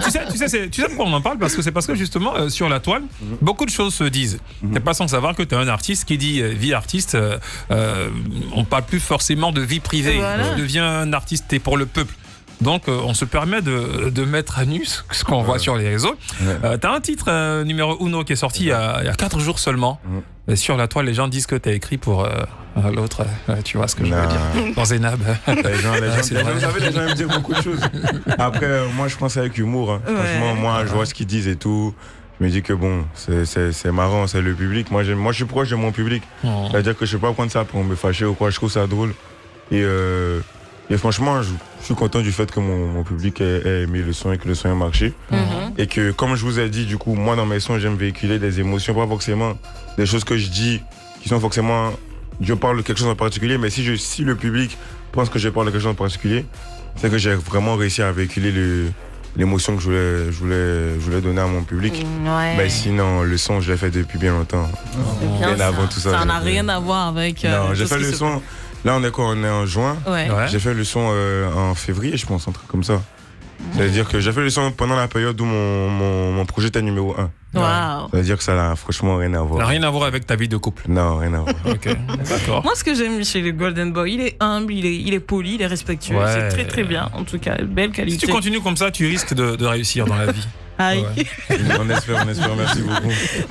tu sais pourquoi on en parle? Parce que justement, sur la toile, beaucoup de choses se disent. T'es pas sans savoir que t'es un artiste qui dit vie artiste. On parle plus forcément de vie privée. Voilà. Tu deviens un artiste, t'es pour le peuple. Donc, on se permet de mettre à nu ce qu'on voit sur les réseaux. T'as un titre numéro uno qui est sorti il y a 4 jours seulement. Et sur la toile, les gens disent que t'as écrit pour l'autre. Tu vois ce que je veux dire. Dans Zénab. Les gens aiment dire beaucoup de choses. Après, moi, je pense avec humour. Hein. Franchement, moi, je vois ce qu'ils disent et tout. Je me dis que bon, c'est marrant, c'est le public. Moi, je suis proche de mon public. C'est-à-dire que je ne vais pas prendre ça pour me fâcher ou quoi. Je trouve ça drôle. Et franchement, je suis content du fait que mon public ait aimé le son et que le son ait marché. Et que, comme je vous ai dit, du coup, moi, dans mes sons, j'aime véhiculer des émotions, pas forcément des choses que je dis qui sont forcément... Je parle de quelque chose en particulier, mais si le public pense que je parle de quelque chose en particulier, c'est que j'ai vraiment réussi à véhiculer l'émotion que je voulais donner à mon public. Mais sinon, le son, je l'ai fait depuis bien longtemps. Bien avant tout ça. Ça n'a rien à voir avec... non, j'ai fait le son... Là, on est quoi? On est en juin. Ouais. J'ai fait le son en février, je pense, un truc comme ça. C'est-à-dire que j'ai fait le son pendant la période où mon projet était numéro 1. Waouh. C'est-à-dire que ça n'a franchement rien à voir. Ça n'a rien à voir avec ta vie de couple. Non, rien à voir. Ok, d'accord. Moi, ce que j'aime chez le Golden Boy, il est humble, il est poli, il est respectueux. Ouais. C'est très très bien. En tout cas, belle qualité. Si tu continues comme ça, tu risques de réussir dans la vie. Aïe. On espère, merci beaucoup.